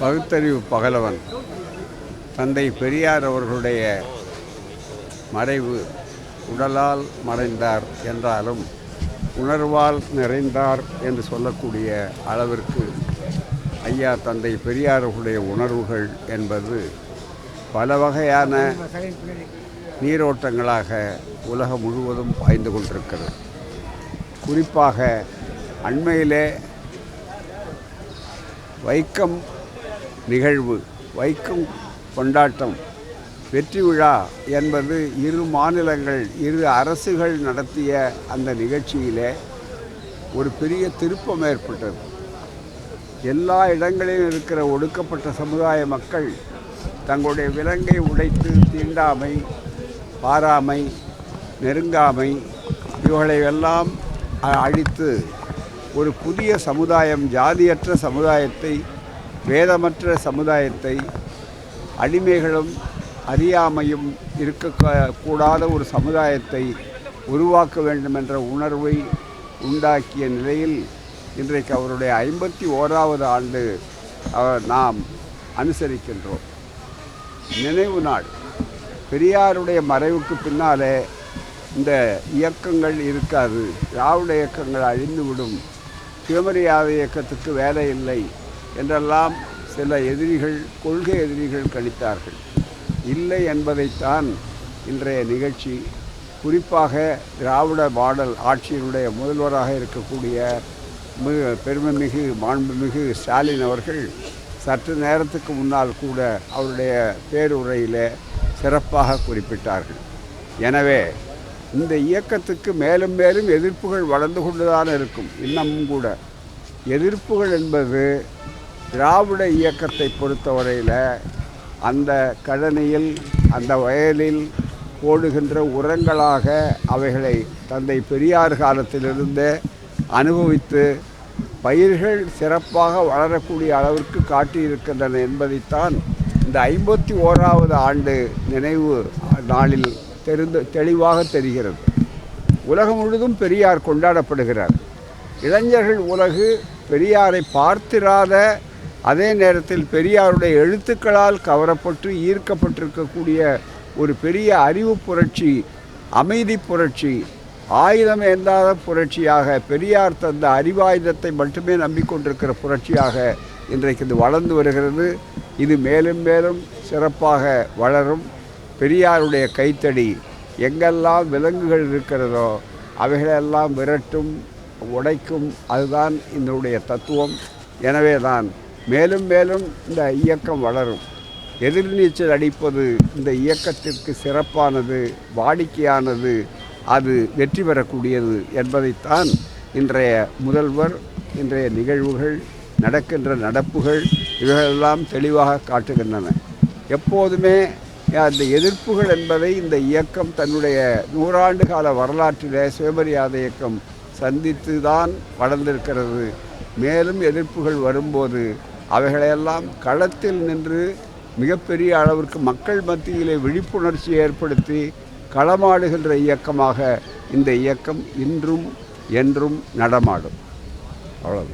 பகுத்தறிவு பகலவன் தந்தை பெரியார் அவர்களுடைய மறைவு உடலால் மறைந்தார் என்றாலும் உணர்வால் நிறைந்தார் என்று சொல்லக்கூடிய அளவிற்கு ஐயா தந்தை பெரியார் அவர்களுடைய உணர்வுகள் என்பது பல வகையான நீரோட்டங்களாக உலகம் முழுவதும் பாய்ந்து கொண்டிருக்கிறது. குறிப்பாக அண்மையிலே வைக்கம் நிகழ்வு, வைக்கம் கொண்டாட்டம், வெற்றி விழா என்பது இரு மாநிலங்கள், இரு அரசுகள் நடத்திய அந்த நிகழ்ச்சியிலே ஒரு பெரிய திருப்பம் ஏற்பட்டது. எல்லா இடங்களிலும் இருக்கிற ஒடுக்கப்பட்ட சமுதாய மக்கள் தங்களுடைய விலங்கை உடைத்து தீண்டாமை, பாராமை, நெருங்காமை இவைகளையெல்லாம் அழித்து ஒரு புதிய சமுதாயம், ஜாதியற்ற சமுதாயத்தை, வேதமற்ற சமுதாயத்தை, அடிமைகளும் அறியாமையும் இருக்கக்கூடாத ஒரு சமுதாயத்தை உருவாக்க வேண்டும் என்ற உணர்வை உண்டாக்கிய நிலையில் இன்றைக்கு அவருடைய 51வது ஆண்டு நாம் அனுசரிக்கின்றோம். நினைவு நாள். பெரியாருடைய மறைவுக்கு பின்னாலே இந்த இயக்கங்கள் இருக்காது, திராவிட இயக்கங்கள் அழிந்துவிடும், சுயமரியாதை இயக்கத்துக்கு வேலை இல்லை என்றெல்லாம் சில எதிரிகள், கொள்கை எதிரிகள் கணித்தார்கள். இல்லை என்பதைத்தான் இன்றைய நிகழ்ச்சி, குறிப்பாக திராவிட மாடல் ஆட்சியினுடைய முதல்வராக இருக்கக்கூடிய பெருமைமிகு மாண்புமிகு ஸ்டாலின் அவர்கள் சற்று நேரத்துக்கு முன்னால் கூட அவருடைய பேருரையில் சிறப்பாக குறிப்பிட்டார்கள். எனவே இந்த இயக்கத்துக்கு மேலும் மேலும் எதிர்ப்புகள் வளர்ந்து கொண்டுதான் இருக்கும். இன்னமும் கூட எதிர்ப்புகள் என்பது திராவிட இயக்கத்தை பொறுத்தவரையில் அந்த கழனியில், அந்த வயலில் போடுகின்ற உரங்களாக அவைகளை தந்தை பெரியார் காலத்திலிருந்தே அனுபவித்து பயிர்கள் சிறப்பாக வளரக்கூடிய அளவிற்கு காட்டியிருக்கின்றன என்பதைத்தான் இந்த 51வது ஆண்டு நினைவு நாளில் தெளிவாக தெரிகிறது. உலகம் முழுவதும் பெரியார் கொண்டாடப்படுகிறார். இளைஞர்கள் உலகு பெரியாரை பார்த்திராத, அதே நேரத்தில் பெரியாருடைய எழுத்துக்களால் கவரப்பட்டு ஈர்க்கப்பட்டிருக்கக்கூடிய ஒரு பெரிய அறிவு புரட்சி, அமைதி புரட்சி, ஆயுதம் ஏந்தாத புரட்சியாக, பெரியார் தந்த அறிவாயுதத்தை மட்டுமே நம்பிக்கொண்டிருக்கிற புரட்சியாக இன்றைக்கு இது வளர்ந்து வருகிறது. இது மேலும் மேலும் சிறப்பாக வளரும். பெரியாருடைய கைத்தடி எங்கெல்லாம் விலங்குகள் இருக்கிறதோ அவைகளெல்லாம் விரட்டும், உடைக்கும். அதுதான் இதனுடைய தத்துவம். எனவே தான் மேலும் மேலும் இந்த இயக்கம் வளரும். எதிர்நீச்சல் அடிப்பது இந்த இயக்கத்திற்கு சிறப்பானது, வாடிக்கையானது, அது வெற்றி பெறக்கூடியது என்பதைத்தான் இன்றைய முதல்வர், இன்றைய நிகழ்வுகள், நடக்கின்ற நடப்புகள் இவைகளெல்லாம் தெளிவாக காட்டுகின்றன. எப்போதுமே அந்த எதிர்ப்புகள் என்பதை இந்த இயக்கம் தன்னுடைய 100 ஆண்டு கால வரலாற்றிலே சுயமரியாதை இயக்கம் சந்தித்து தான் வளர்ந்திருக்கிறது. மேலும் எதிர்ப்புகள் வரும்போது அவைகளையெல்லாம் களத்தில் நின்று மிகப்பெரிய அளவிற்கு மக்கள் மத்தியிலே விழிப்புணர்ச்சி ஏற்படுத்தி களமாடுகின்ற இயக்கமாக இந்த இயக்கம் இன்றும் என்றும் நடமாடும். அவ்வளவு.